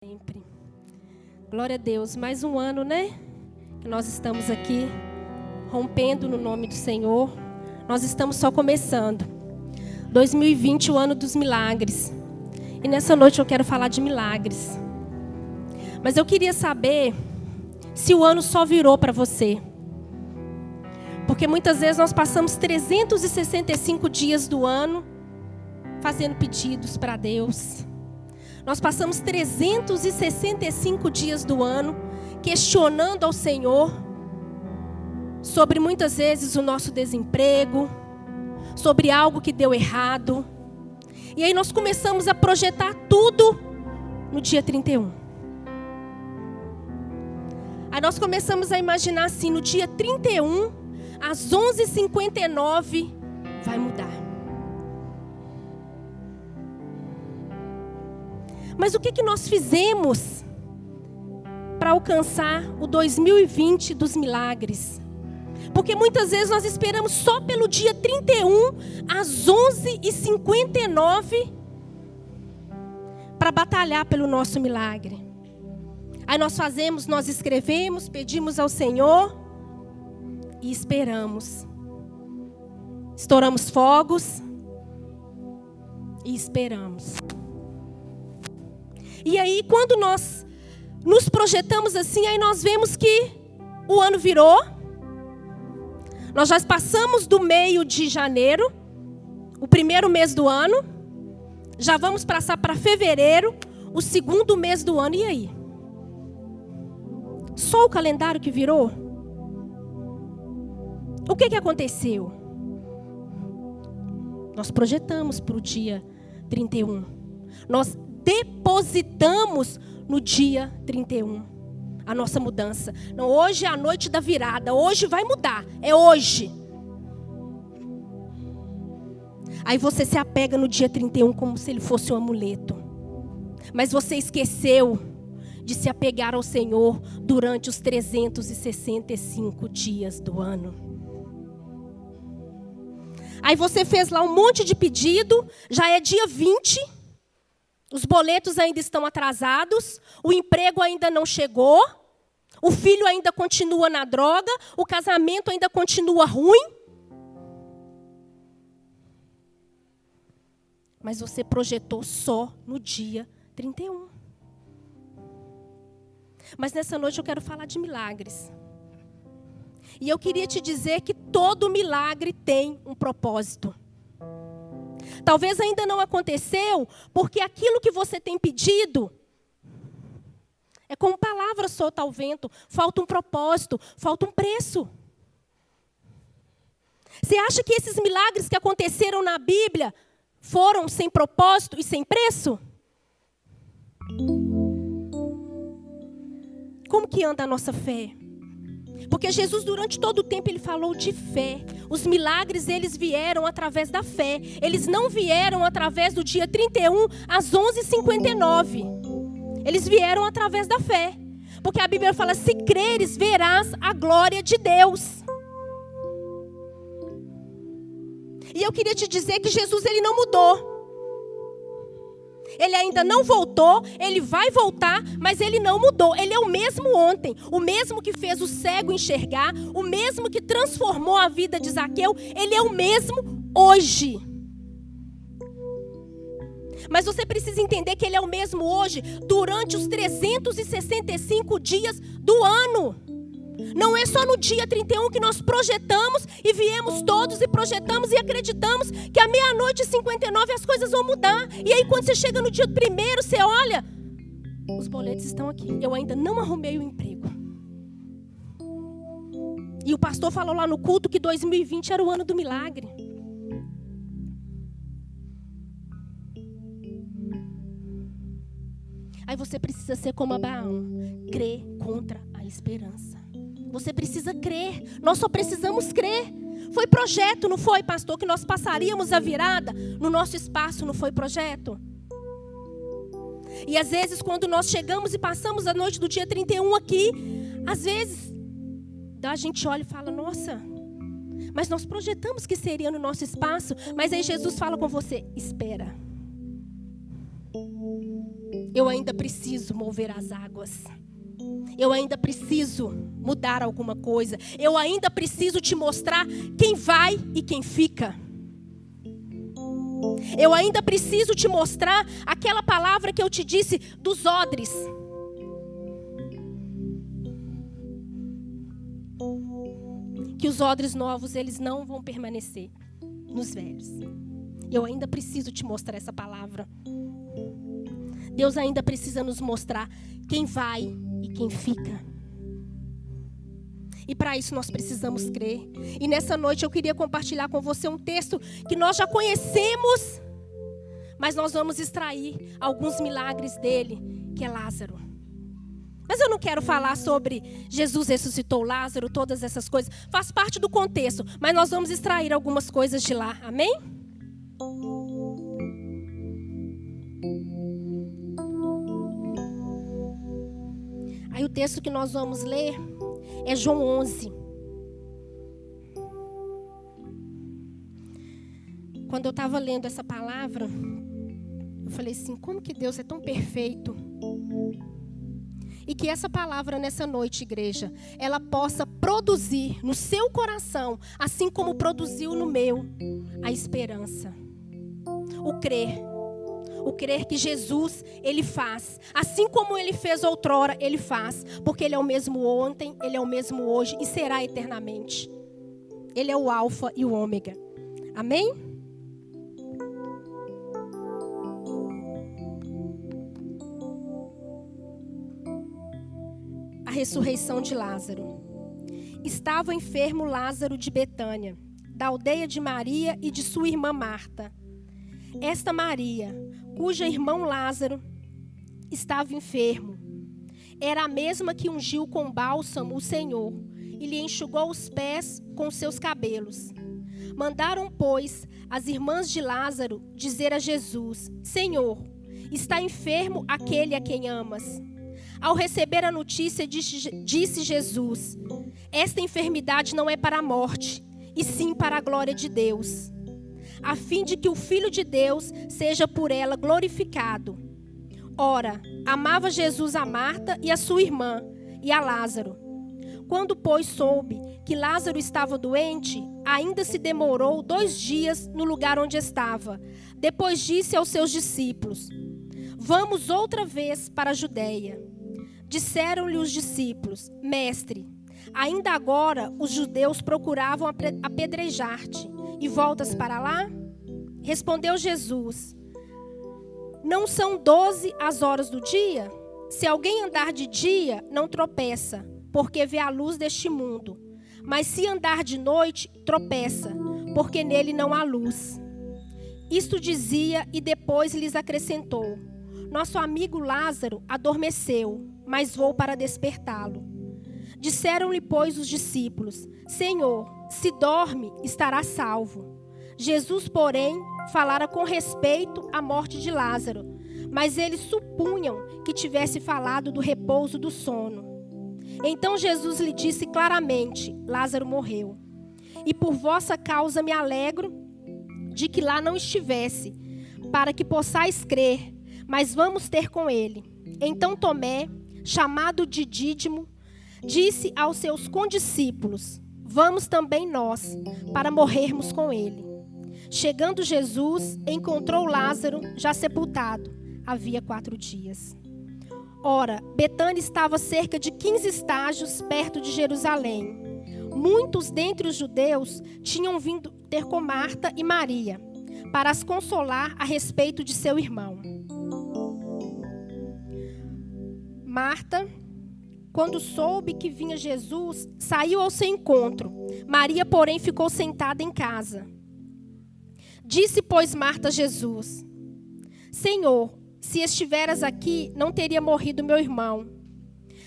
Sempre. Glória a Deus. Mais um ano, né? Que nós estamos aqui rompendo no nome do Senhor. Nós estamos só começando. 2020, o ano dos milagres. E nessa noite eu quero falar de milagres. Mas eu queria saber se o ano só virou para você. Porque muitas vezes nós passamos 365 dias do ano fazendo pedidos para Deus. Nós passamos 365 dias do ano questionando ao Senhor sobre muitas vezes o nosso desemprego, sobre algo que deu errado. E aí nós começamos a projetar tudo no dia 31. Aí nós começamos a imaginar assim, no dia 31, às 11h59, vai mudar. Mas o que nós fizemos para alcançar o 2020 dos milagres? Porque muitas vezes nós esperamos só pelo dia 31, às 11h59, para batalhar pelo nosso milagre. Aí nós escrevemos, pedimos ao Senhor e esperamos. Estouramos fogos e esperamos. E aí, quando nós nos projetamos assim, aí nós vemos que o ano virou. Nós já passamos do meio de janeiro, o primeiro mês do ano. Já vamos passar para fevereiro, o segundo mês do ano. E aí? Só o calendário que virou? O que aconteceu? Nós projetamos para o dia 31. Nós depositamos no dia 31 a nossa mudança. Não, hoje é a noite da virada. Hoje vai mudar. É hoje. Aí você se apega no dia 31 como se ele fosse um amuleto. Mas você esqueceu de se apegar ao Senhor durante os 365 dias do ano. Aí você fez lá um monte de pedido. Já é dia 20. Os boletos ainda estão atrasados, o emprego ainda não chegou, o filho ainda continua na droga, o casamento ainda continua ruim. Mas você projetou só no dia 31. Mas nessa noite eu quero falar de milagres. E eu queria te dizer que todo milagre tem um propósito. Talvez ainda não aconteceu, porque aquilo que você tem pedido é como palavra solta ao vento. Falta um propósito, falta um preço. Você acha que esses milagres que aconteceram na Bíblia foram sem propósito e sem preço? Como que anda a nossa fé? Porque Jesus, durante todo o tempo, ele falou de fé. Os milagres, eles vieram através da fé. Eles não vieram através do dia 31, às 11h59. Eles vieram através da fé. Porque a Bíblia fala, se creres, verás a glória de Deus. E eu queria te dizer que Jesus, ele não mudou. Ele ainda não voltou, ele vai voltar, mas ele não mudou. Ele é o mesmo ontem, o mesmo que fez o cego enxergar, o mesmo que transformou a vida de Zaqueu, ele é o mesmo hoje. Mas você precisa entender que ele é o mesmo hoje, durante os 365 dias do ano. Não é só no dia 31 que nós projetamos e viemos todos e projetamos e acreditamos que à 00:59 as coisas vão mudar. E aí quando você chega no dia 1º, você olha, os boletos estão aqui. Eu ainda não arrumei o emprego. E o pastor falou lá no culto que 2020 era o ano do milagre. Aí você precisa ser como Abraão, crer contra a esperança. Você precisa crer. Nós só precisamos crer. Foi projeto, não foi, pastor? Que nós passaríamos a virada no nosso espaço, não foi projeto? E às vezes, quando nós chegamos e passamos a noite do dia 31 aqui, às vezes, a gente olha e fala, nossa, mas nós projetamos que seria no nosso espaço. Mas aí Jesus fala com você, espera. eu ainda preciso mover as águas. Eu ainda preciso mudar alguma coisa. Eu ainda preciso te mostrar quem vai e quem fica. Eu ainda preciso te mostrar aquela palavra que eu te disse dos odres. Que os odres novos, eles não vão permanecer nos velhos. Eu ainda preciso te mostrar essa palavra. Deus ainda precisa nos mostrar quem vai e quem fica. E para isso nós precisamos crer. E nessa noite eu queria compartilhar com você um texto que nós já conhecemos, mas nós vamos extrair alguns milagres dele, que é Lázaro. Mas eu não quero falar sobre Jesus ressuscitou Lázaro, todas essas coisas. Faz parte do contexto, mas nós vamos extrair algumas coisas de lá. Amém? Aí o texto que nós vamos ler é João 11. Quando eu estava lendo essa palavra, eu falei assim, como que Deus é tão perfeito? E que essa palavra nessa noite, igreja, ela possa produzir no seu coração, assim como produziu no meu, a esperança. O crer que Jesus, ele faz. Assim como ele fez outrora, ele faz. Porque ele é o mesmo ontem, ele é o mesmo hoje e será eternamente. Ele é o alfa e o ômega. Amém? A ressurreição de Lázaro. Estava enfermo Lázaro de Betânia, da aldeia de Maria e de sua irmã Marta. Esta Maria, cujo irmão Lázaro estava enfermo, era a mesma que ungiu com bálsamo o Senhor e lhe enxugou os pés com seus cabelos. Mandaram, pois, as irmãs de Lázaro dizer a Jesus: Senhor, está enfermo aquele a quem amas. Ao receber a notícia, disse Jesus: esta enfermidade não é para a morte, e sim para a glória de Deus, a fim de que o Filho de Deus seja por ela glorificado. Ora, amava Jesus a Marta e a sua irmã, e a Lázaro. Quando, pois, soube que Lázaro estava doente, ainda se demorou 2 dias no lugar onde estava. Depois disse aos seus discípulos: vamos outra vez para a Judeia. Disseram-lhe os discípulos: Mestre, ainda agora os judeus procuravam apedrejar-te, e voltas para lá? Respondeu Jesus: não são 12 as horas do dia? Se alguém andar de dia, não tropeça, porque vê a luz deste mundo. Mas se andar de noite, tropeça, porque nele não há luz. Isto dizia e depois lhes acrescentou: nosso amigo Lázaro adormeceu, mas vou para despertá-lo. Disseram-lhe, pois, os discípulos: Senhor, se dorme, estará salvo. Jesus, porém, falara com respeito à morte de Lázaro, mas eles supunham que tivesse falado do repouso do sono. Então Jesus lhe disse claramente: Lázaro morreu. E por vossa causa me alegro de que lá não estivesse, para que possais crer, mas vamos ter com ele. Então Tomé, chamado de Dídimo, disse aos seus condiscípulos: vamos também nós, para morrermos com ele. Chegando Jesus, encontrou Lázaro já sepultado, havia 4 dias. Ora, Betânia estava a cerca de 15 estágios perto de Jerusalém. Muitos dentre os judeus tinham vindo ter com Marta e Maria, para as consolar a respeito de seu irmão. Marta, quando soube que vinha Jesus, saiu ao seu encontro. Maria, porém, ficou sentada em casa. Disse, pois, Marta a Jesus: Senhor, se estiveras aqui, não teria morrido meu irmão.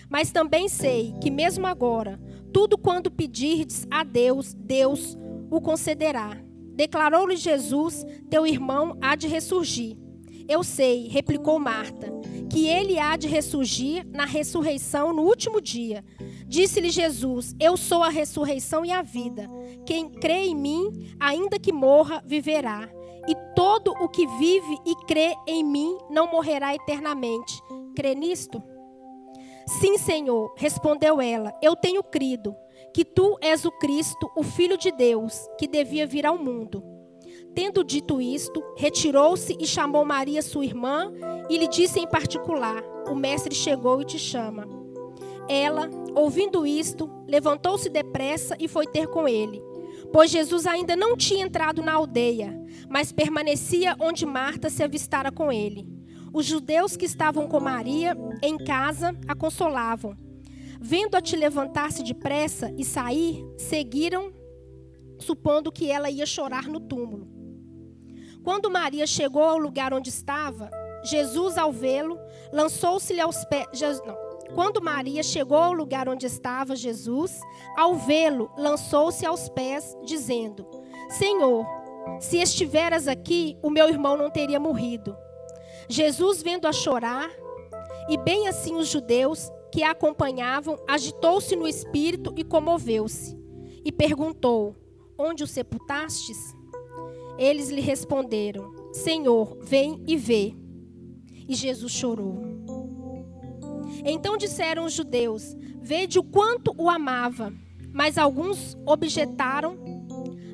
Mas também sei que mesmo agora, tudo quanto pedirdes a Deus, Deus o concederá. Declarou-lhe Jesus: teu irmão há de ressurgir. Eu sei, replicou Marta, que ele há de ressurgir na ressurreição no último dia. Disse-lhe Jesus: eu sou a ressurreição e a vida. Quem crê em mim, ainda que morra, viverá. e todo o que vive e crê em mim não morrerá eternamente. Crê nisto? Sim, Senhor, respondeu ela, eu tenho crido que tu és o Cristo, o Filho de Deus, que devia vir ao mundo. Tendo dito isto, retirou-se e chamou Maria, sua irmã, e lhe disse em particular, o mestre chegou e te chama. Ela, ouvindo isto, levantou-se depressa e foi ter com ele, pois Jesus ainda não tinha entrado na aldeia, mas permanecia onde Marta se avistara com ele. Os judeus que estavam com Maria em casa a consolavam. Vendo-a te levantar-se depressa e sair, seguiram, supondo que ela ia chorar no túmulo. Quando Maria chegou ao lugar onde estava, Jesus, ao vê-lo, lançou-se-lhe aos pés. Quando Maria chegou ao lugar onde estava Jesus, ao vê-lo, lançou-se aos pés, dizendo: Senhor, se estiveras aqui, o meu irmão não teria morrido. Jesus, vendo-a chorar, e bem assim os judeus que a acompanhavam, agitou-se no espírito e comoveu-se. E perguntou: Onde o sepultastes? Eles lhe responderam: Senhor, vem e vê. E Jesus chorou. Então disseram os judeus: Vede o quanto o amava. Mas alguns objetaram: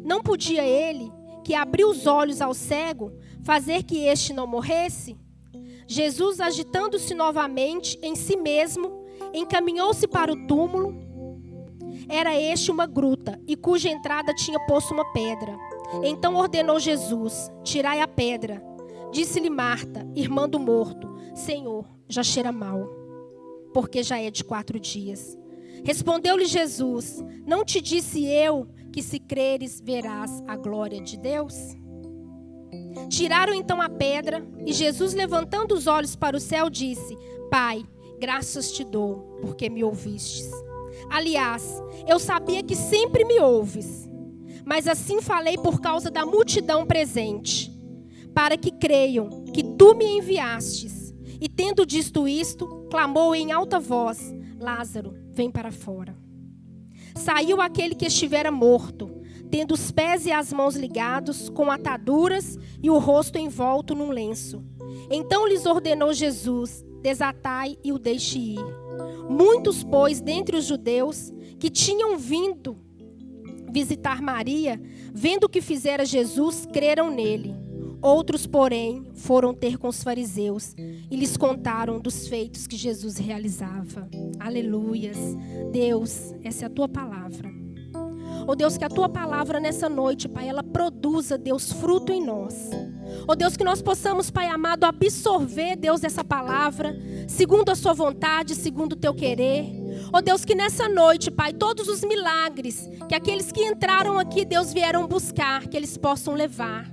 Não podia ele, que abriu os olhos ao cego, fazer que este não morresse? Jesus, agitando-se novamente em si mesmo, encaminhou-se para o túmulo. Era este uma gruta, e cuja entrada tinha posto uma pedra. Então ordenou Jesus: Tirai a pedra. Disse-lhe Marta, irmã do morto: Senhor, já cheira mal, porque já é de 4 dias. Respondeu-lhe Jesus: Não te disse eu que se creres verás a glória de Deus? Tiraram então a pedra, e Jesus, levantando os olhos para o céu, disse: Pai, graças te dou, porque me ouvistes. Aliás, eu sabia que sempre me ouves, mas assim falei por causa da multidão presente, para que creiam que tu me enviastes. E tendo dito isto, clamou em alta voz: Lázaro, vem para fora. Saiu aquele que estivera morto, tendo os pés e as mãos ligados, com ataduras, e o rosto envolto num lenço. Então lhes ordenou Jesus: Desatai e o deixe ir. Muitos, pois, dentre os judeus que tinham vindo visitar Maria, vendo o que fizera Jesus, creram nele. Outros, porém, foram ter com os fariseus e lhes contaram dos feitos que Jesus realizava. Aleluias. Deus, essa é a tua palavra. Oh Deus, que a tua palavra nessa noite, Pai, ela produza, Deus, fruto em nós. Oh Deus, que nós possamos, Pai amado, absorver, Deus, essa palavra, segundo a sua vontade, segundo o teu querer. Oh Deus, que nessa noite, Pai, todos os milagres que aqueles que entraram aqui, Deus, vieram buscar, que eles possam levar.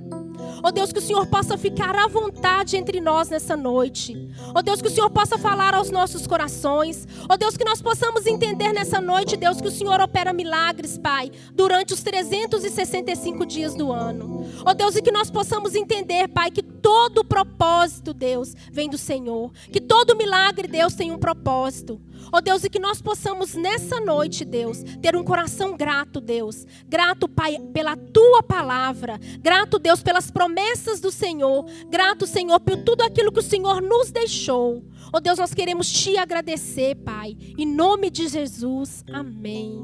Oh Deus, que o Senhor possa ficar à vontade entre nós nessa noite. Oh Deus, que o Senhor possa falar aos nossos corações. Oh Deus, que nós possamos entender nessa noite, Deus, que o Senhor opera milagres, Pai, durante os 365 dias do ano. Oh Deus, e que nós possamos entender, Pai, que todo propósito, Deus, vem do Senhor. Que todo milagre, Deus, tem um propósito. Oh Deus, e que nós possamos nessa noite, Deus, ter um coração grato, Deus. Grato, Pai, pela tua palavra. Grato, Deus, pelas promessas do Senhor. Grato, Senhor, por tudo aquilo que o Senhor nos deixou. Oh Deus, nós queremos te agradecer, Pai. Em nome de Jesus, amém.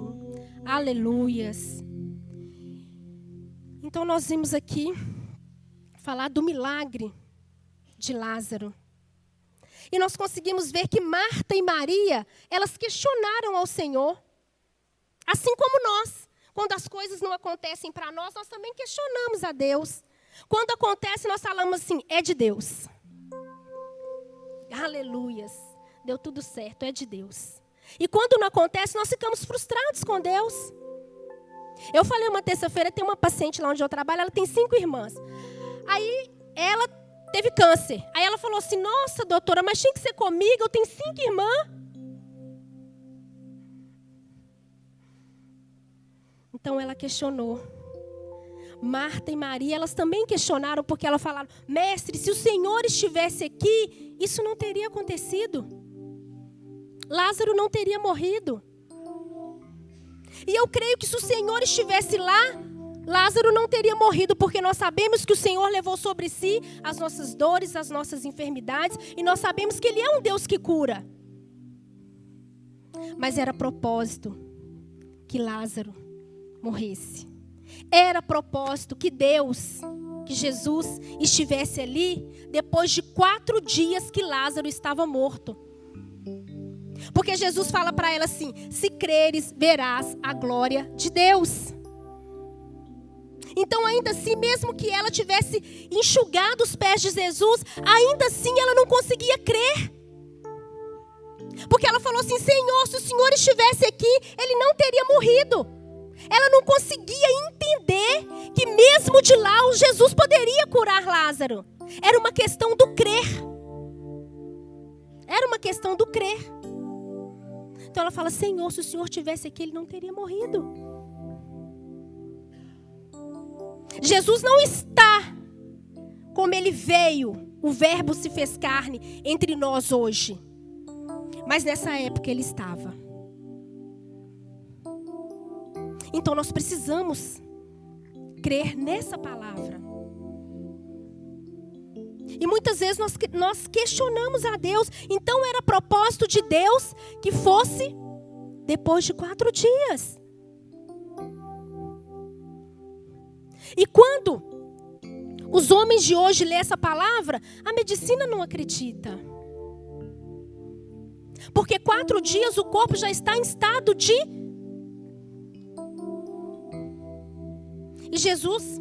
Aleluias. Então nós vimos aqui falar do milagre de Lázaro. E nós conseguimos ver que Marta e Maria, elas questionaram ao Senhor. Assim como nós. Quando as coisas não acontecem para nós, nós também questionamos a Deus. Quando acontece, nós falamos assim: é de Deus. Aleluias. Deu tudo certo, é de Deus. E quando não acontece, nós ficamos frustrados com Deus. Eu falei uma terça-feira, tem uma paciente lá onde eu trabalho, ela tem 5 irmãs. Aí ela teve câncer. Aí ela falou assim: nossa, doutora, mas tinha que ser comigo, eu tenho 5 irmãs. Então ela questionou. Marta e Maria, elas também questionaram, porque elas falaram: mestre, se o Senhor estivesse aqui, isso não teria acontecido. Lázaro não teria morrido. E eu creio que se o Senhor estivesse lá, Lázaro não teria morrido, porque nós sabemos que o Senhor levou sobre si as nossas dores, as nossas enfermidades, e nós sabemos que Ele é um Deus que cura. Mas era propósito que Lázaro morresse. Era propósito que Deus, que Jesus estivesse ali depois de 4 dias que Lázaro estava morto. Porque Jesus fala para ela assim: se creres, verás a glória de Deus. Então, ainda assim, mesmo que ela tivesse enxugado os pés de Jesus, ainda assim ela não conseguia crer. Porque ela falou assim: Senhor, se o Senhor estivesse aqui, Ele não teria morrido. Ela não conseguia entender que mesmo de lá o Jesus poderia curar Lázaro. Era uma questão do crer. Era uma questão do crer. Então ela fala: Senhor, se o Senhor estivesse aqui, Ele não teria morrido. Jesus não está como Ele veio, o Verbo se fez carne entre nós hoje. Mas nessa época Ele estava. Então nós precisamos crer nessa palavra. E muitas vezes nós questionamos a Deus. Então era propósito de Deus que fosse depois de 4 dias. E quando os homens de hoje lêem essa palavra, a medicina não acredita. Porque 4 dias o corpo já está em estado de... E Jesus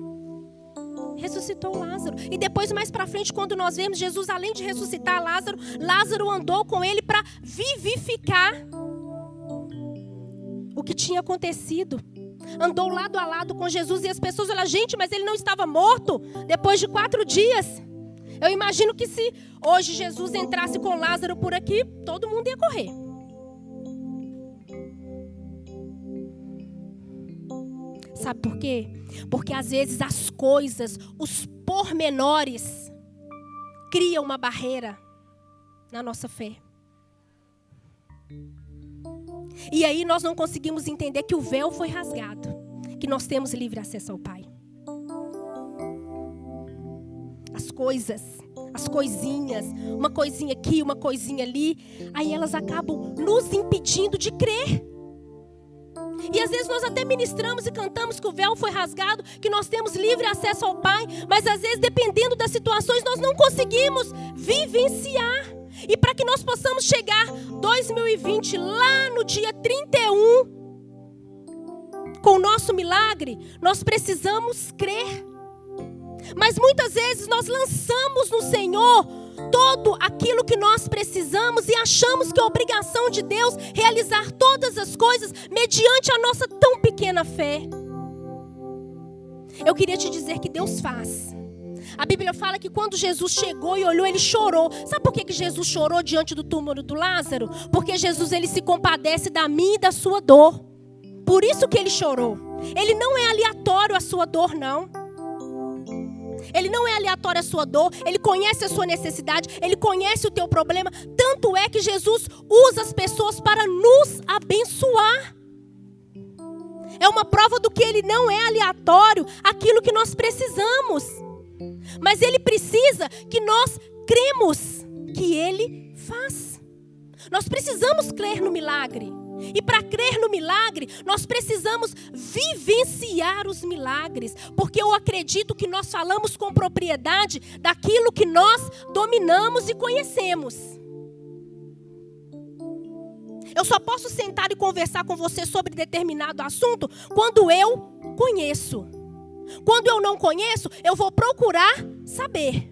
ressuscitou Lázaro. E depois, mais para frente, quando nós vemos Jesus, além de ressuscitar Lázaro, Lázaro andou com ele para vivificar o que tinha acontecido. Andou lado a lado com Jesus e as pessoas falam: gente, mas ele não estava morto depois de 4 dias. Eu imagino que se hoje Jesus entrasse com Lázaro por aqui, todo mundo ia correr. Sabe por quê? Porque às vezes as coisas, os pormenores, criam uma barreira na nossa fé. E aí nós não conseguimos entender que o véu foi rasgado, que nós temos livre acesso ao Pai. As coisas, as coisinhas, uma coisinha aqui, uma coisinha ali, aí elas acabam nos impedindo de crer. E às vezes nós até ministramos e cantamos que o véu foi rasgado, que nós temos livre acesso ao Pai, mas às vezes, dependendo das situações, nós não conseguimos vivenciar. E para que nós possamos chegar 2020 lá no dia 31 com o nosso milagre, nós precisamos crer. Mas muitas vezes nós lançamos no Senhor todo aquilo que nós precisamos e achamos que é obrigação de Deus realizar todas as coisas mediante a nossa tão pequena fé. Eu queria te dizer que Deus faz. A Bíblia fala que quando Jesus chegou e olhou, Ele chorou. Sabe por que Jesus chorou diante do túmulo do Lázaro? Porque Jesus, Ele se compadece da minha e da sua dor. Por isso que Ele chorou. Ele não é aleatório a sua dor, não. Ele não é aleatório a sua dor. Ele conhece a sua necessidade. Ele conhece o teu problema. Tanto é que Jesus usa as pessoas para nos abençoar. É uma prova do que Ele não é aleatório aquilo que nós precisamos. Mas Ele precisa que nós cremos que Ele faz. Nós precisamos crer no milagre. E para crer no milagre, nós precisamos vivenciar os milagres. Porque eu acredito que nós falamos com propriedade daquilo que nós dominamos e conhecemos. Eu só posso sentar e conversar com você sobre determinado assunto quando eu conheço. Quando eu não conheço, eu vou procurar saber.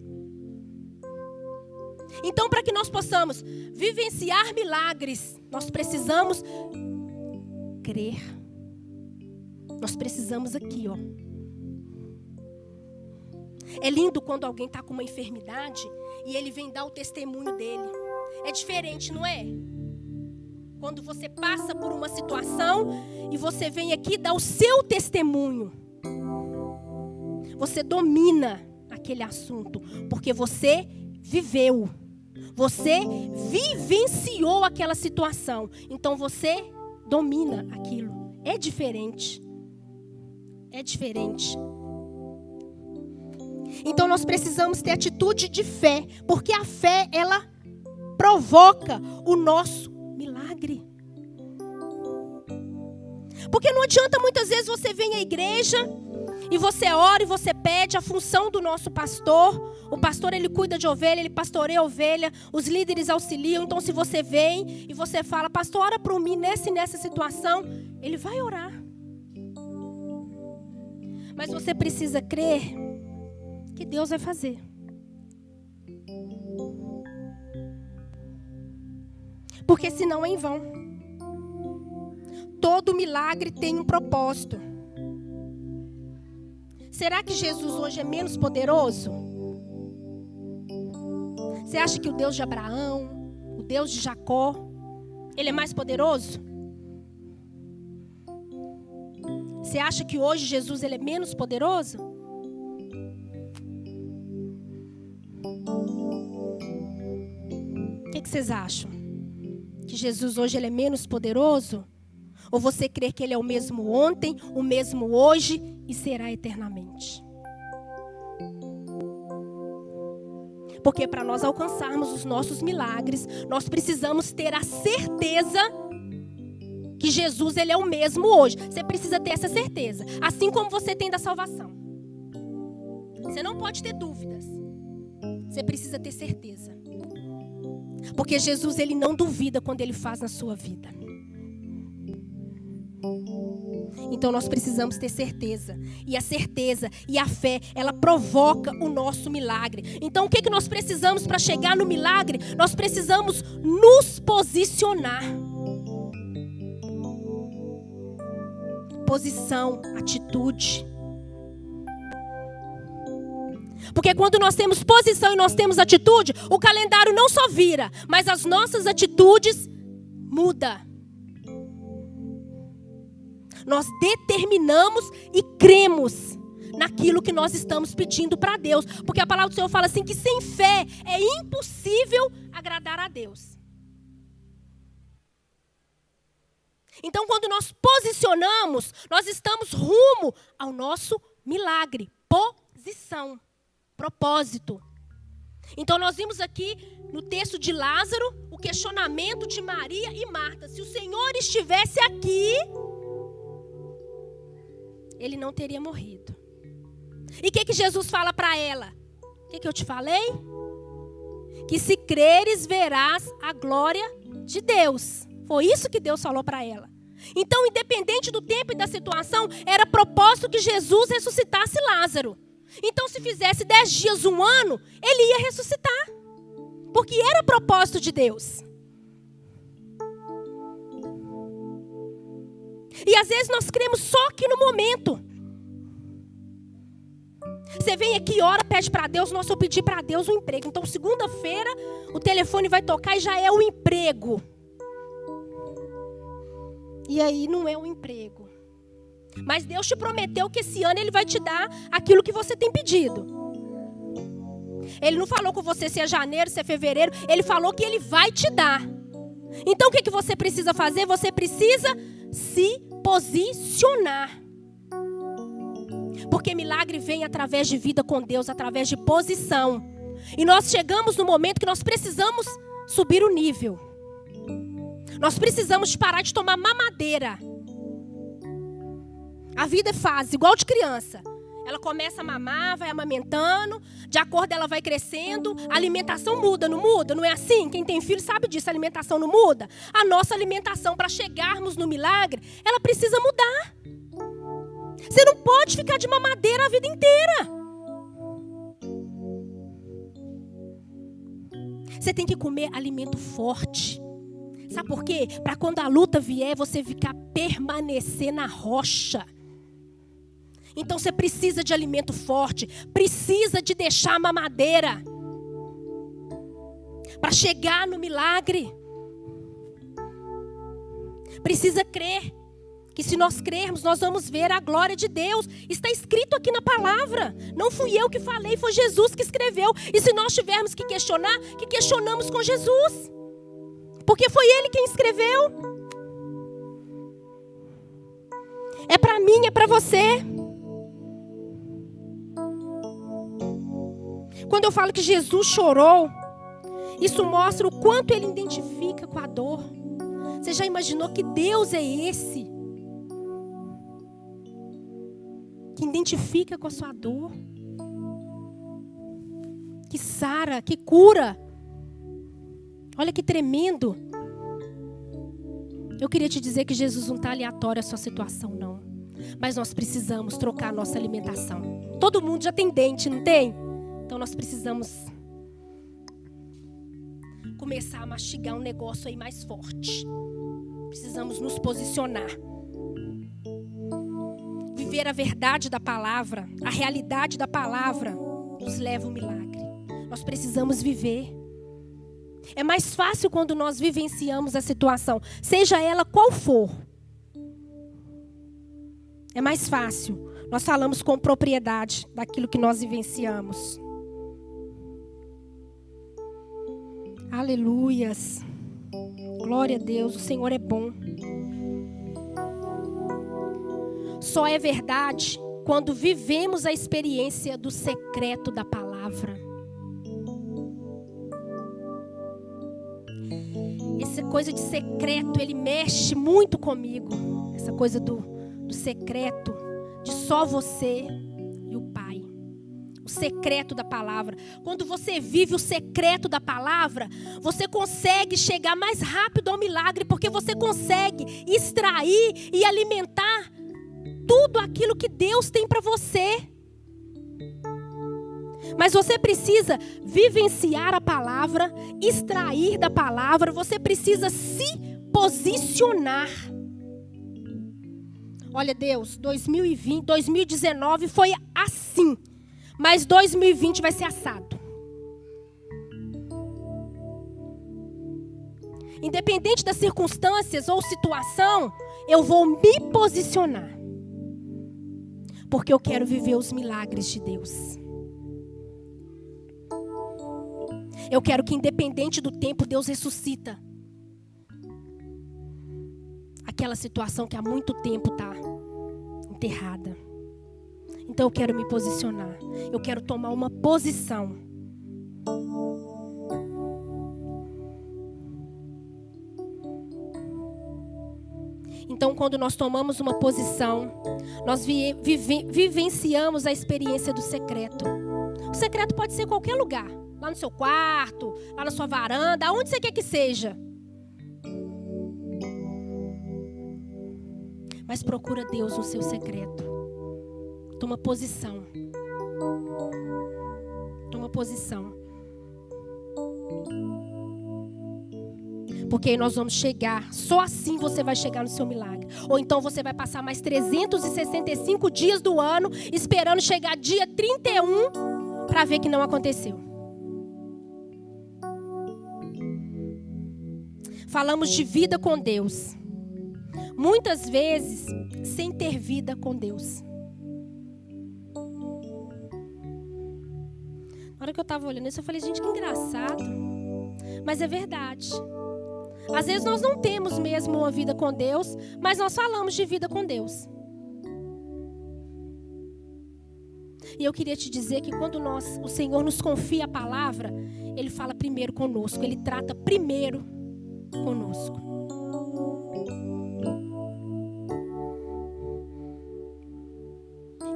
Então, para que nós possamos vivenciar milagres, nós precisamos crer. Nós precisamos aqui, ó. É lindo quando alguém está com uma enfermidade e ele vem dar o testemunho dele. É diferente, não é? Quando você passa por uma situação e você vem aqui dar o seu testemunho. Você domina aquele assunto, porque você viveu. Você vivenciou aquela situação. Então você domina aquilo. É diferente. é diferente. Então nós precisamos ter atitude de fé, porque a fé, ela provoca o nosso milagre. Porque não adianta muitas vezes você vir à igreja e você ora e você pede a função do nosso pastor. O pastor, ele cuida de ovelha, ele pastoreia a ovelha, os líderes auxiliam. Então se você vem e você fala, pastor, ora por mim nessa situação, ele vai orar. Mas você precisa crer que Deus vai fazer. Porque senão é em vão. Todo milagre tem um propósito. Será que Jesus hoje é menos poderoso? Você acha que o Deus de Abraão, o Deus de Jacó, ele é mais poderoso? Você acha que hoje Jesus ele é menos poderoso? O que vocês acham? Que Jesus hoje ele é menos poderoso? Ou você crê que ele é o mesmo ontem, o mesmo hoje e será eternamente? Porque para nós alcançarmos os nossos milagres, nós precisamos ter a certeza que Jesus ele é o mesmo hoje. Você precisa ter essa certeza, assim como você tem da salvação. Você não pode ter dúvidas. Você precisa ter certeza. Porque Jesus ele não duvida quando ele faz na sua vida. Então nós precisamos ter certeza. E a certeza e a fé, ela provoca o nosso milagre. Então o que nós precisamos para chegar no milagre? Nós precisamos nos posicionar. Posição, atitude. Porque quando nós temos posição e nós temos atitude, o calendário não só vira, mas as nossas atitudes mudam. Nós determinamos e cremos naquilo que nós estamos pedindo para Deus. Porque a palavra do Senhor fala assim que sem fé é impossível agradar a Deus. Então quando nós posicionamos, nós estamos rumo ao nosso milagre. Posição, propósito. Então nós vimos aqui no texto de Lázaro o questionamento de Maria e Marta. Se o Senhor estivesse aqui, ele não teria morrido. E o que Jesus fala para ela? O que eu te falei? Que se creres, verás a glória de Deus. Foi isso que Deus falou para ela. Então, independente do tempo e da situação, era propósito que Jesus ressuscitasse Lázaro. Então, se fizesse 10 dias, 1 ano, ele ia ressuscitar. Porque era propósito de Deus. E às vezes nós cremos só aqui no momento. Você vem aqui, ora, pede para Deus. Nossa, eu pedi para Deus um emprego. Então segunda-feira o telefone vai tocar e já é o emprego. E aí não é um emprego. Mas Deus te prometeu que esse ano ele vai te dar aquilo que você tem pedido. Ele não falou com você se é janeiro, se é fevereiro. Ele falou que ele vai te dar. Então o que você precisa fazer? Você precisa se posicionar. Porque milagre vem através de vida com Deus, através de posição. E nós chegamos no momento que nós precisamos subir o nível. Nós precisamos parar de tomar mamadeira. A vida é fase, igual de criança. Ela começa a mamar, vai amamentando, de acordo ela vai crescendo, a alimentação muda, não muda? Não é assim? Quem tem filho sabe disso, a alimentação não muda. A nossa alimentação, para chegarmos no milagre, ela precisa mudar. Você não pode ficar de mamadeira a vida inteira. Você tem que comer alimento forte. Sabe por quê? Para quando a luta vier, você permanecer na rocha. Então você precisa de alimento forte. Precisa de deixar a mamadeira. Para chegar no milagre. Precisa crer. Que se nós crermos, nós vamos ver a glória de Deus. Está escrito aqui na palavra. Não fui eu que falei, foi Jesus que escreveu. E se nós tivermos que questionar, que questionamos com Jesus. Porque foi Ele quem escreveu. É para mim, é para você. Quando eu falo que Jesus chorou, isso mostra o quanto ele identifica com a dor. Você já imaginou que Deus é esse? Que identifica com a sua dor? Que sara, que cura. Olha que tremendo. Eu queria te dizer que Jesus não está aleatório à sua situação, não. Mas nós precisamos trocar a nossa alimentação. Todo mundo já tem dente, não tem? Então nós precisamos começar a mastigar um negócio aí mais forte. Precisamos nos posicionar. Viver a verdade da palavra, a realidade da palavra, nos leva ao milagre. Nós precisamos viver. É mais fácil quando nós vivenciamos a situação, seja ela qual for. É mais fácil. Nós falamos com propriedade daquilo que nós vivenciamos. Aleluias. Glória a Deus, o Senhor é bom. Só é verdade quando vivemos a experiência do secreto da palavra. Essa coisa de secreto, ele mexe muito comigo. Essa coisa do secreto, de só você e o Pai. O secreto da palavra. Quando você vive o secreto da palavra, você consegue chegar mais rápido ao milagre, porque você consegue extrair e alimentar tudo aquilo que Deus tem para você. Mas você precisa vivenciar a palavra, extrair da palavra, você precisa se posicionar. Olha, Deus, 2019 foi assim, mas 2020 vai ser assado. Independente das circunstâncias ou situação, eu vou me posicionar. Porque eu quero viver os milagres de Deus. Eu quero que, independente do tempo, Deus ressuscita aquela situação que há muito tempo está enterrada. Então eu quero me posicionar. Eu quero tomar uma posição. Então, quando nós tomamos uma posição, nós vivenciamos a experiência do secreto. O secreto pode ser em qualquer lugar. Lá no seu quarto, lá na sua varanda, aonde você quer que seja. Mas procura Deus no seu secreto. Toma posição. Toma posição. Porque aí nós vamos chegar. Só assim você vai chegar no seu milagre. Ou então você vai passar mais 365 dias do ano esperando chegar dia 31 para ver que não aconteceu. Falamos de vida com Deus. Muitas vezes sem ter vida com Deus. Na hora que eu estava olhando isso, eu falei, gente, que engraçado. Mas é verdade. Às vezes nós não temos mesmo uma vida com Deus, mas nós falamos de vida com Deus. E eu queria te dizer que quando o Senhor nos confia a palavra, Ele fala primeiro conosco, Ele trata primeiro conosco.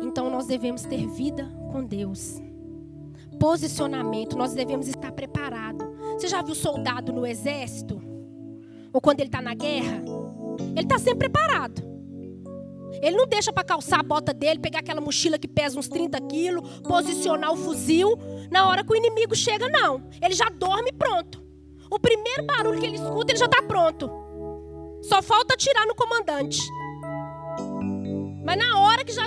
Então nós devemos ter vida com Deus. Posicionamento, nós devemos estar preparados. Você já viu soldado no exército? Ou quando ele está na guerra? Ele está sempre preparado. Ele não deixa para calçar a bota dele, pegar aquela mochila que pesa uns 30 quilos, posicionar o fuzil. Na hora que o inimigo chega, não. Ele já dorme pronto. O primeiro barulho que ele escuta, ele já está pronto. Só falta atirar no comandante. Mas na hora que já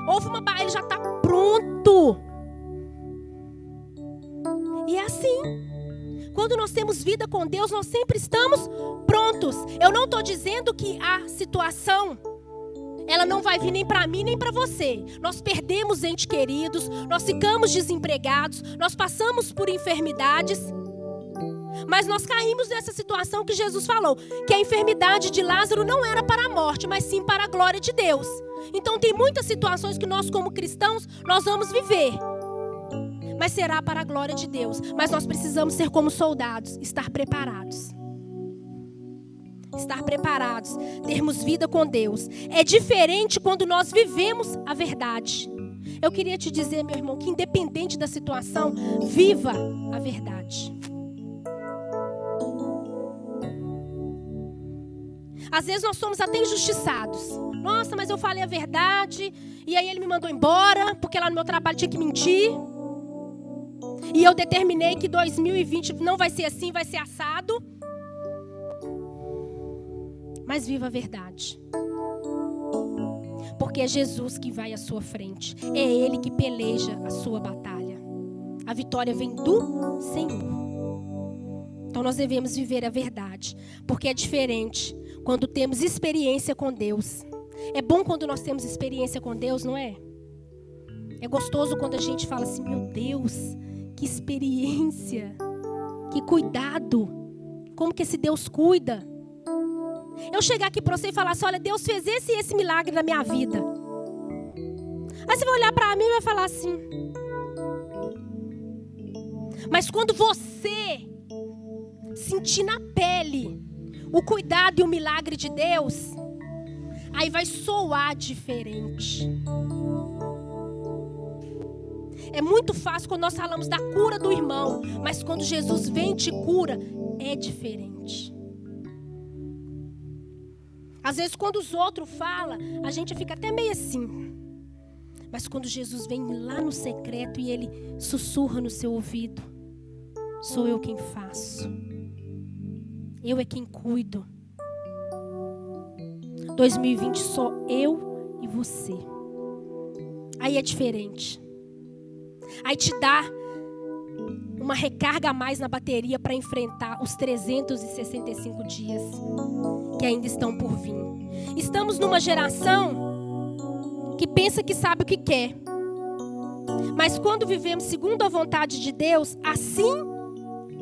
houve uma barulho, ele já está pronto. E é assim. Quando nós temos vida com Deus, nós sempre estamos prontos. Eu não estou dizendo que a situação, ela não vai vir nem para mim, nem para você. Nós perdemos entes queridos, nós ficamos desempregados, nós passamos por enfermidades. Mas nós caímos nessa situação que Jesus falou, que a enfermidade de Lázaro não era para a morte, mas sim para a glória de Deus. Então tem muitas situações que nós como cristãos, nós vamos viver. mas será para a glória de Deus. Mas nós precisamos ser como soldados, estar preparados. Estar preparados, termos vida com Deus. É diferente quando nós vivemos a verdade. Eu queria te dizer, meu irmão, que independente da situação, viva a verdade. Às vezes nós somos até injustiçados. Nossa, mas eu falei a verdade, e aí ele me mandou embora, porque lá no meu trabalho tinha que mentir. E eu determinei que 2020 não vai ser assim, vai ser assado. Mas viva a verdade. Porque é Jesus que vai à sua frente. É Ele que peleja a sua batalha. A vitória vem do Senhor. Então nós devemos viver a verdade. Porque é diferente quando temos experiência com Deus. É bom quando nós temos experiência com Deus, não é? É gostoso quando a gente fala assim, meu Deus, que experiência, que cuidado. Como que esse Deus cuida? Eu chegar aqui para você e falar assim, olha, Deus fez esse e esse milagre na minha vida. Aí você vai olhar para mim e vai falar assim. Mas quando você sentir na pele o cuidado e o milagre de Deus, aí vai soar diferente. É muito fácil quando nós falamos da cura do irmão, mas quando Jesus vem e te cura, é diferente. Às vezes quando os outros falam, a gente fica até meio assim. Mas quando Jesus vem lá no secreto e Ele sussurra no seu ouvido, sou eu quem faço. Eu é quem cuido. 2020 só eu e você. Aí é diferente. Aí te dá uma recarga a mais na bateria para enfrentar os 365 dias que ainda estão por vir. Estamos numa geração que pensa que sabe o que quer. Mas quando vivemos segundo a vontade de Deus, assim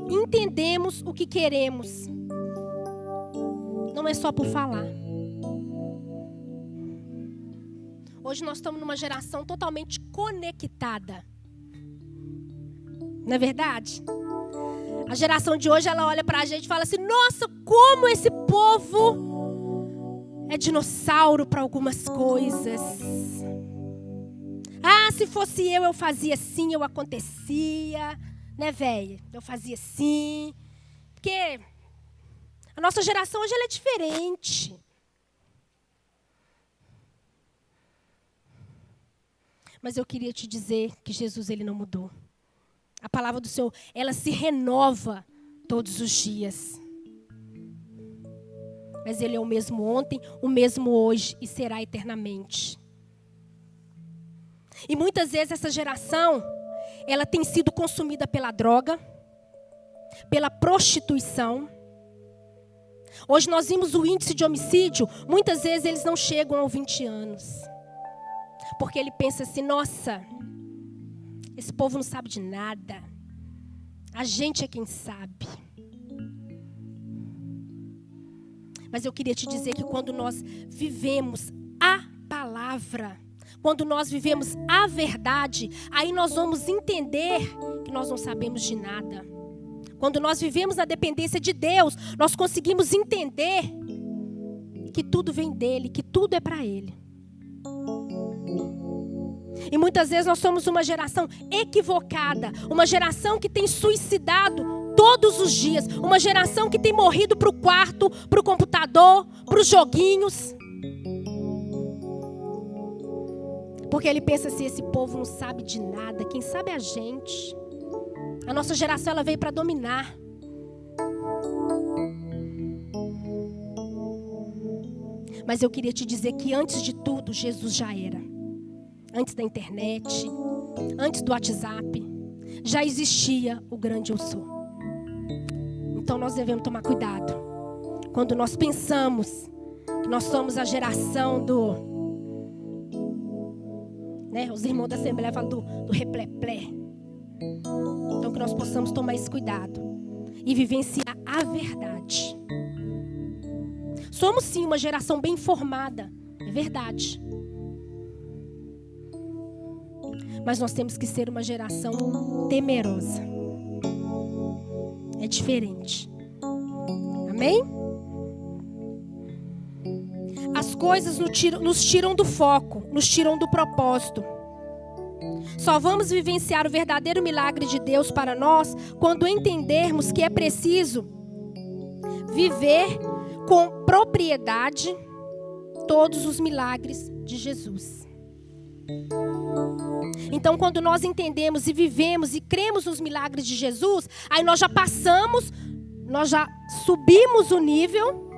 entendemos o que queremos. Não é só por falar. Hoje nós estamos numa geração totalmente conectada. Não é verdade? A geração de hoje, ela olha pra gente e fala assim, nossa, como esse povo é dinossauro para algumas coisas. Ah, se fosse eu fazia assim, eu acontecia. Né, velho? Eu fazia assim. Porque a nossa geração hoje ela é diferente. Mas eu queria te dizer que Jesus, ele não mudou. A palavra do Senhor, ela se renova todos os dias. Mas Ele é o mesmo ontem, o mesmo hoje e será eternamente. E muitas vezes essa geração, ela tem sido consumida pela droga, pela prostituição. Hoje nós vimos o índice de homicídio, muitas vezes eles não chegam aos 20 anos. Porque ele pensa assim, nossa, esse povo não sabe de nada. A gente é quem sabe. Mas eu queria te dizer que quando nós vivemos a palavra, quando nós vivemos a verdade, aí nós vamos entender que nós não sabemos de nada. Quando nós vivemos na dependência de Deus, nós conseguimos entender que tudo vem dEle, que tudo é para Ele. E muitas vezes nós somos uma geração equivocada, uma geração que tem suicidado todos os dias, uma geração que tem morrido para o quarto, para o computador, para os joguinhos. Porque ele pensa assim, esse povo não sabe de nada, quem sabe é a gente. A nossa geração ela veio para dominar. Mas eu queria te dizer que antes de tudo, Jesus já era. Antes da internet, antes do WhatsApp, já existia o grande eu sou. Então nós devemos tomar cuidado. Quando nós pensamos que nós somos a geração do... Né, os irmãos da Assembleia falam do repleplé. Então que nós possamos tomar esse cuidado e vivenciar a verdade. Somos sim uma geração bem informada, é verdade. Mas nós temos que ser uma geração temerosa. É diferente. Amém? As coisas nos tiram do foco, nos tiram do propósito. Só vamos vivenciar o verdadeiro milagre de Deus para nós quando entendermos que é preciso viver com propriedade todos os milagres de Jesus. Então, quando nós entendemos e vivemos e cremos nos milagres de Jesus, aí nós já passamos, nós já subimos o nível,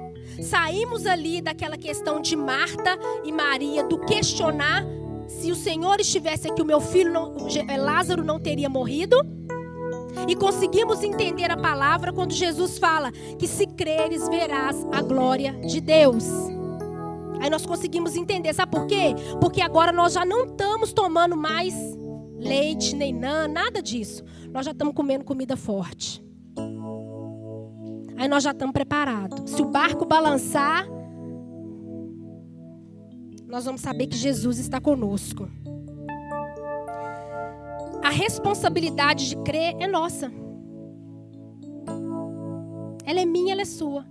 saímos ali daquela questão de Marta e Maria, do questionar se o Senhor estivesse aqui, o meu filho Lázaro não teria morrido. E conseguimos entender a palavra quando Jesus fala que se creres verás a glória de Deus. Aí nós conseguimos entender, sabe por quê? Porque agora nós já não estamos tomando mais leite, nem nada disso. Nós já estamos comendo comida forte. Aí nós já estamos preparados. Se o barco balançar, nós vamos saber que Jesus está conosco. A responsabilidade de crer é nossa. Ela é minha, ela é sua.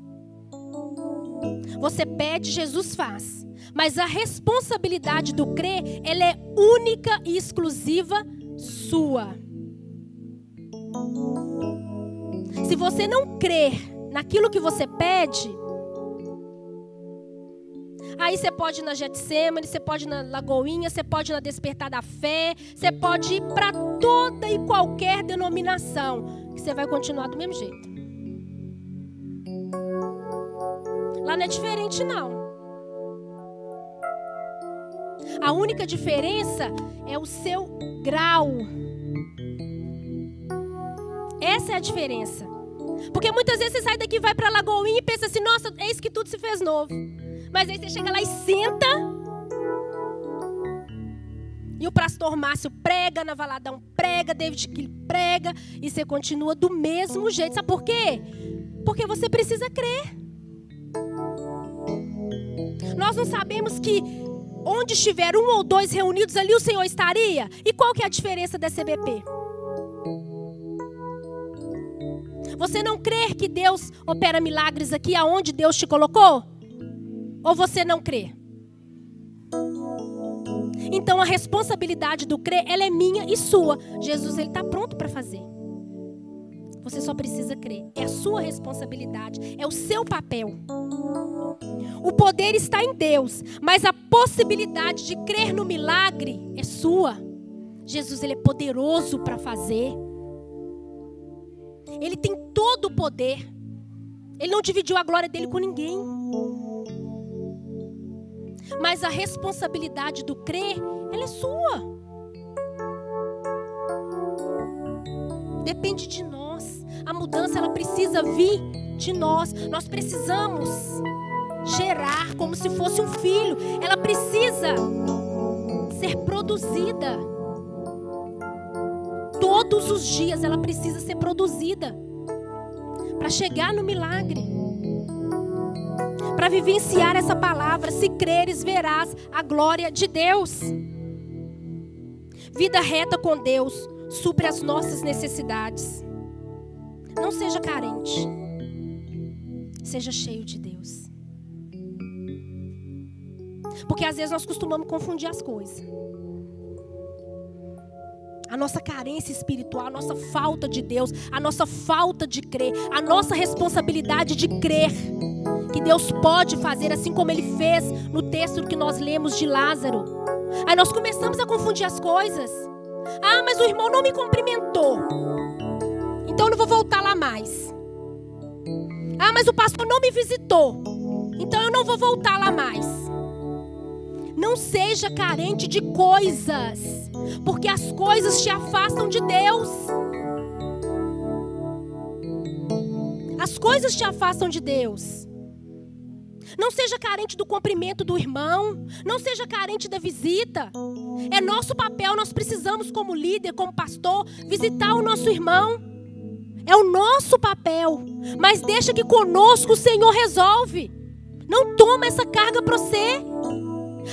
Você pede, Jesus faz. Mas a responsabilidade do crer, ela é única e exclusiva sua. Se você não crer naquilo que você pede, aí você pode ir na Getsemane, você pode ir na Lagoinha, você pode ir na Despertar da Fé, você pode ir para toda e qualquer denominação, que você vai continuar do mesmo jeito. Lá não é diferente, não. A única diferença é o seu grau. Essa é a diferença. Porque muitas vezes você sai daqui, vai para a Lagoinha e pensa assim, nossa, eis que tudo se fez novo. Mas aí você chega lá e senta. E o pastor Márcio prega, na Valadão prega, David Kill prega. E você continua do mesmo jeito. Sabe por quê? Porque você precisa crer. Nós não sabemos que onde estiver 1 ou 2 reunidos ali o Senhor estaria. E qual que é a diferença da CBP? Você não crê que Deus opera milagres aqui aonde Deus te colocou? Ou você não crê? Então a responsabilidade do crer, ela é minha e sua. Jesus, ele está pronto para fazer. Você só precisa crer. É a sua responsabilidade, é o seu papel. O poder está em Deus, mas a possibilidade de crer no milagre é sua. Jesus, ele é poderoso para fazer. Ele tem todo o poder. Ele não dividiu a glória dele com ninguém. Mas a responsabilidade do crer, ela é sua. Depende de nós. A mudança, ela precisa vir de nós. Nós precisamos gerar como se fosse um filho. Ela precisa ser produzida. Todos os dias ela precisa ser produzida. Para chegar no milagre. Para vivenciar essa palavra. Se creres, verás a glória de Deus. Vida reta com Deus supre as nossas necessidades. Não seja carente. Seja cheio de Deus. Porque às vezes nós costumamos confundir as coisas. A nossa carência espiritual, a nossa falta de Deus, a nossa falta de crer, a nossa responsabilidade de crer que Deus pode fazer, assim como Ele fez no texto que nós lemos de Lázaro. Aí nós começamos a confundir as coisas. Ah, mas o irmão não me cumprimentou, então eu não vou voltar lá mais. Ah, mas o pastor não me visitou, então eu não vou voltar lá mais. Não seja carente de coisas, porque as coisas te afastam de Deus. As coisas te afastam de Deus. Não seja carente do cumprimento do irmão. Não seja carente da visita. É nosso papel, nós precisamos como líder, como pastor, visitar o nosso irmão. É o nosso papel. Mas deixa que conosco o Senhor resolve. Não toma essa carga para você.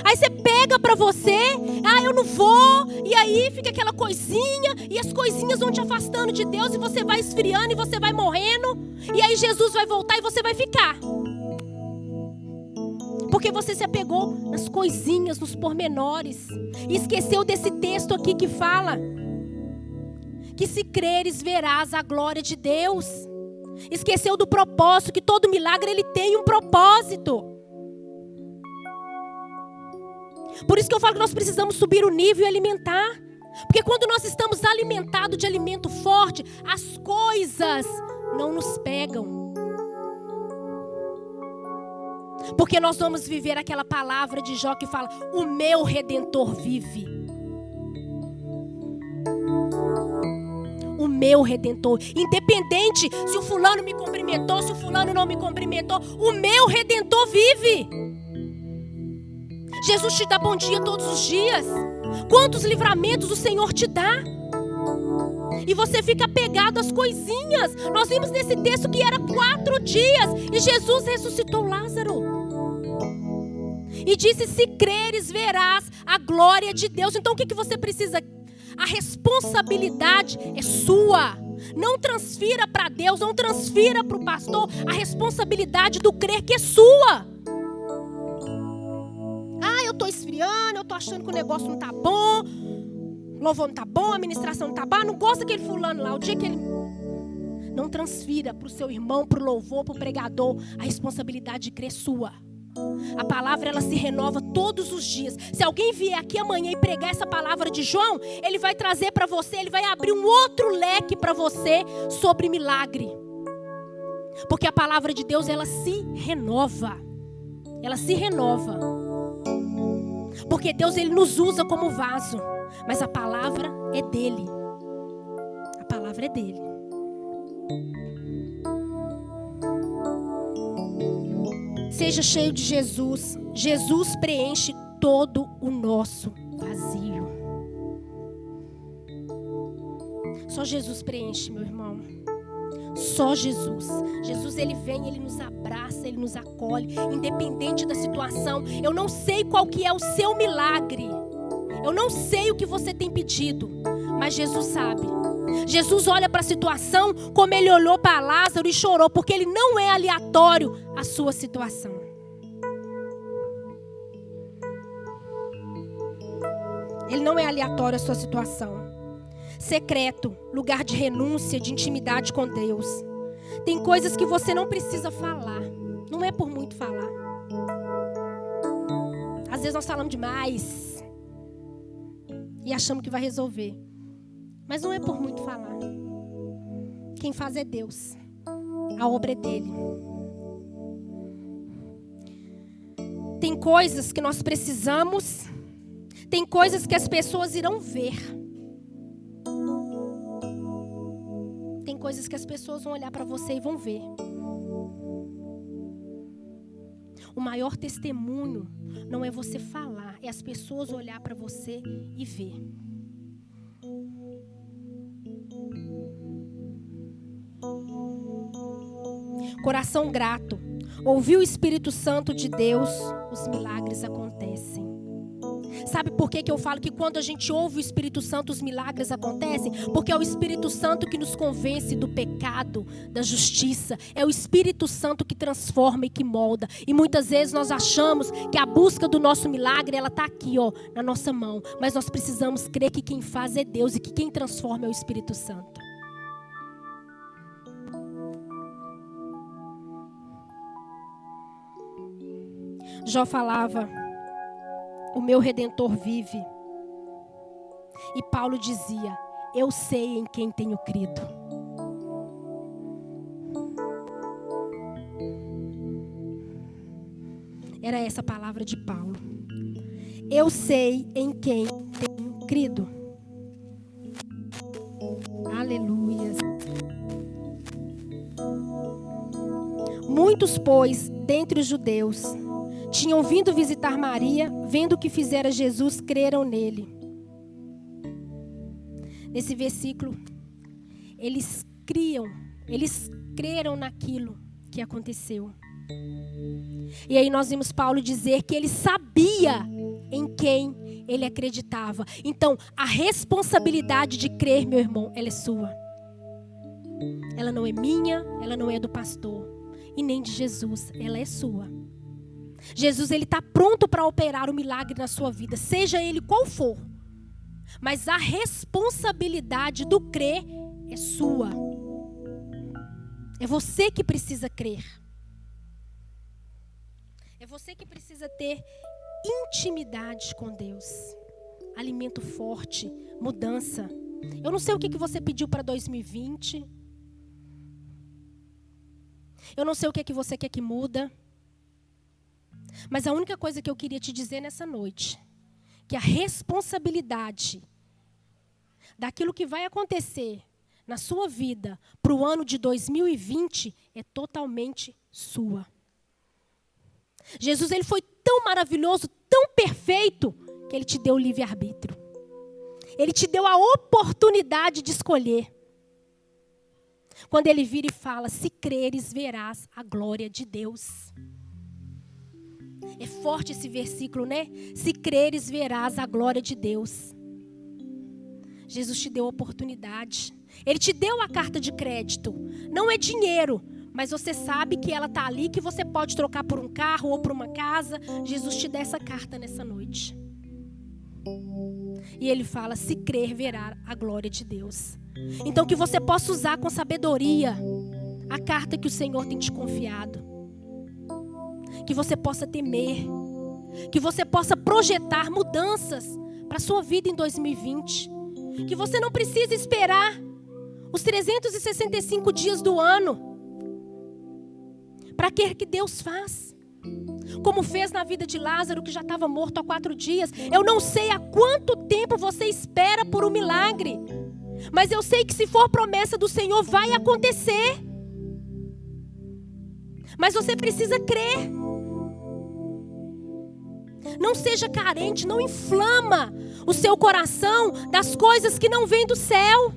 Aí você pega para você, eu não vou, e aí fica aquela coisinha, e as coisinhas vão te afastando de Deus, e você vai esfriando, e você vai morrendo, e aí Jesus vai voltar e você vai ficar. Porque você se apegou nas coisinhas, nos pormenores, e esqueceu desse texto aqui que fala que se creres verás a glória de Deus. Esqueceu do propósito, que todo milagre ele tem um propósito. Por isso que eu falo que nós precisamos subir o nível e alimentar. Porque quando nós estamos alimentados de alimento forte, as coisas não nos pegam. Porque nós vamos viver aquela palavra de Jó que fala: o meu Redentor vive. O meu Redentor. Independente se o fulano me cumprimentou, se o fulano não me cumprimentou, o meu Redentor vive. Jesus te dá bom dia todos os dias. Quantos livramentos o Senhor te dá? E você fica apegado às coisinhas. Nós vimos nesse texto que era 4 dias e Jesus ressuscitou Lázaro. E disse: se creres, verás a glória de Deus. Então o que você precisa? A responsabilidade é sua. Não transfira para Deus, não transfira para o pastor a responsabilidade do crer, que é sua. Eu estou esfriando, eu estou achando que o negócio não está bom, o louvor não está bom, a ministração não está boa, não gosta daquele fulano lá, o dia que ele... Não transfira para o seu irmão, para o louvor, para o pregador, a responsabilidade de crer sua. A palavra, ela se renova todos os dias. Se alguém vier aqui amanhã e pregar essa palavra de João, ele vai trazer para você, ele vai abrir um outro leque para você sobre milagre. Porque a palavra de Deus, ela se renova. Ela se renova. Porque Deus, ele nos usa como vaso, mas a palavra é dele. A palavra é dele. Seja cheio de Jesus. Jesus preenche todo o nosso vazio. Só Jesus preenche, meu irmão. Só Jesus. Jesus, ele vem, ele nos abraça, ele nos acolhe, independente da situação. Eu não sei qual que é o seu milagre. Eu não sei o que você tem pedido, mas Jesus sabe. Jesus olha para a situação como ele olhou para Lázaro e chorou, porque ele não é aleatório a sua situação. Ele não é aleatório a sua situação. Secreto, lugar de renúncia, de intimidade com Deus. Tem coisas que você não precisa falar. Não é por muito falar. Às vezes nós falamos demais e achamos que vai resolver. Mas não é por muito falar. Quem faz é Deus. A obra é dele. Tem coisas que nós precisamos. Tem coisas que as pessoas irão ver. Tem coisas que as pessoas vão olhar para você e vão ver. O maior testemunho não é você falar, é as pessoas olhar para você e ver. Coração grato. Ouvir o Espírito Santo de Deus, os milagres acontecem. Sabe por que eu falo que quando a gente ouve o Espírito Santo, os milagres acontecem? Porque é o Espírito Santo que nos convence do pecado, da justiça. É o Espírito Santo que transforma e que molda. E muitas vezes nós achamos que a busca do nosso milagre, ela está aqui, na nossa mão. Mas nós precisamos crer que quem faz é Deus e que quem transforma é o Espírito Santo. Jó falava: o meu Redentor vive. E Paulo dizia: eu sei em quem tenho crido. Era essa a palavra de Paulo. Eu sei em quem tenho crido. Aleluia. Muitos, pois, dentre os judeus, tinham vindo visitar Maria, vendo o que fizera Jesus, creram nele. Nesse versículo, eles creram naquilo que aconteceu. E aí nós vimos Paulo dizer que ele sabia em quem ele acreditava. Então, a responsabilidade de crer, meu irmão, ela é sua. Ela não é minha, ela não é do pastor e nem de Jesus, ela é sua. Jesus, ele está pronto para operar o milagre na sua vida, seja ele qual for. Mas a responsabilidade do crer é sua. É você que precisa crer. É você que precisa ter intimidade com Deus. Alimento forte, mudança. Eu não sei o que você pediu para 2020. Eu não sei o que você quer que muda. Mas a única coisa que eu queria te dizer nessa noite, que a responsabilidade daquilo que vai acontecer na sua vida para o ano de 2020 é totalmente sua. Jesus, ele foi tão maravilhoso, tão perfeito, que ele te deu o livre-arbítrio. Ele te deu a oportunidade de escolher. Quando ele vira e fala, se creres, verás a glória de Deus. É forte esse versículo, né? Se creres, verás a glória de Deus. Jesus te deu a oportunidade. Ele te deu a carta de crédito. Não é dinheiro, mas você sabe que ela está ali, que você pode trocar por um carro ou por uma casa. Jesus te dá essa carta nessa noite. E ele fala, se crer, verá a glória de Deus. Então que você possa usar com sabedoria a carta que o Senhor tem te confiado. Que você possa temer. Que você possa projetar mudanças para a sua vida em 2020. Que você não precise esperar os 365 dias do ano para que Deus faz. Como fez na vida de Lázaro, que já estava morto há 4 dias. Eu não sei há quanto tempo você espera por um milagre. Mas eu sei que se for promessa do Senhor, vai acontecer. Mas você precisa crer. Não seja carente, não inflama o seu coração das coisas que não vêm do céu.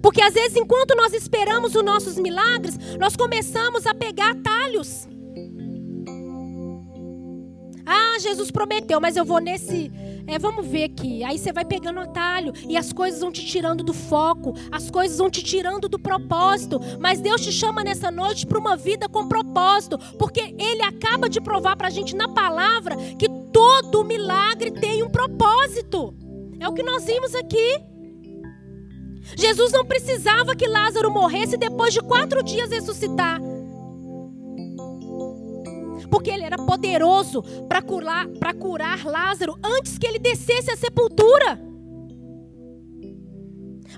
Porque às vezes, enquanto nós esperamos os nossos milagres, nós começamos a pegar atalhos. Ah, Jesus prometeu, mas eu vou nesse... vamos ver aqui. Aí você vai pegando atalho e as coisas vão te tirando do foco. As coisas vão te tirando do propósito. Mas Deus te chama nessa noite para uma vida com propósito. Porque Ele acaba de provar para a gente na palavra que todo milagre tem um propósito. É o que nós vimos aqui. Jesus não precisava que Lázaro morresse depois de 4 dias ressuscitar. Porque ele era poderoso para curar Lázaro antes que ele descesse à sepultura.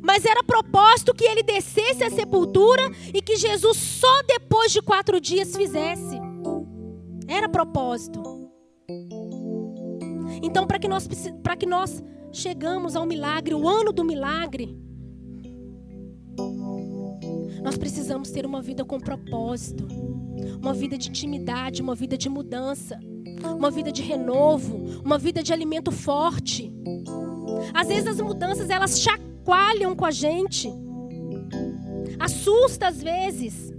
Mas era propósito que ele descesse à sepultura e que Jesus só depois de 4 dias fizesse. Era propósito. Então, para que nós chegamos ao milagre, o ano do milagre, nós precisamos ter uma vida com propósito. Uma vida de intimidade, uma vida de mudança, uma vida de renovo, uma vida de alimento forte. Às vezes as mudanças, elas chacoalham com a gente. Assusta às vezes.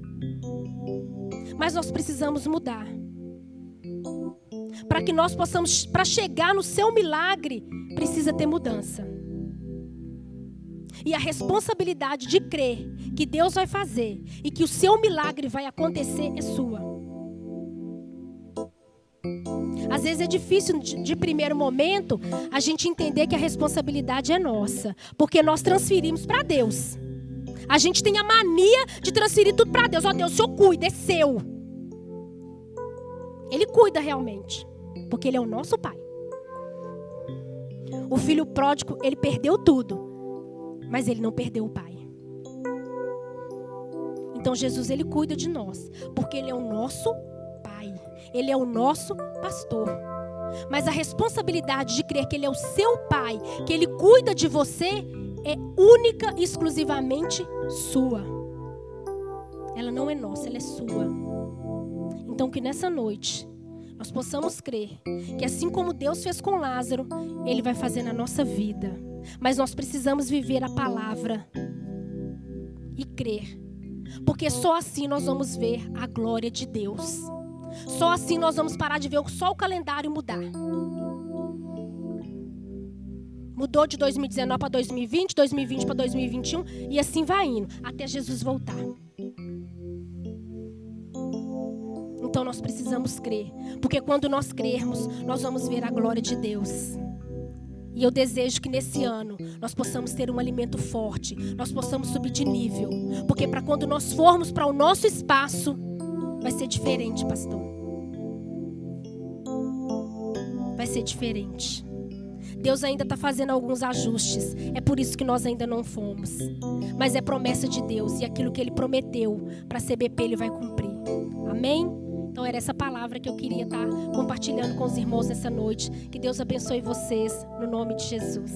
Mas nós precisamos mudar. Para que nós possamos, para chegar no seu milagre, precisa ter mudança. E a responsabilidade de crer que Deus vai fazer e que o seu milagre vai acontecer é sua. Às vezes é difícil de primeiro momento a gente entender que a responsabilidade é nossa, porque nós transferimos para Deus. A gente tem a mania de transferir tudo para Deus. Ó, Deus, o Senhor cuida, é seu. Ele cuida realmente, porque Ele é o nosso Pai. O filho pródigo, ele perdeu tudo. Mas ele não perdeu o Pai. Então Jesus, ele cuida de nós. Porque ele é o nosso Pai. Ele é o nosso pastor. Mas a responsabilidade de crer que ele é o seu Pai, que ele cuida de você, é única e exclusivamente sua. Ela não é nossa, ela é sua. Então que nessa noite nós possamos crer que assim como Deus fez com Lázaro, Ele vai fazer na nossa vida. Mas nós precisamos viver a palavra e crer. Porque só assim nós vamos ver a glória de Deus. Só assim nós vamos parar de ver só o calendário mudar. Mudou de 2019 para 2020, 2020 para 2021 e assim vai indo, até Jesus voltar. Então nós precisamos crer, porque quando nós crermos, nós vamos ver a glória de Deus. E eu desejo que nesse ano nós possamos ter um alimento forte, nós possamos subir de nível, porque para quando nós formos para o nosso espaço, vai ser diferente, pastor. Vai ser diferente. Deus ainda está fazendo alguns ajustes. É por isso que nós ainda não fomos. Mas é promessa de Deus. E aquilo que Ele prometeu para a CBP, Ele vai cumprir. Amém? Então era essa palavra que eu queria estar compartilhando com os irmãos nessa noite. Que Deus abençoe vocês, no nome de Jesus.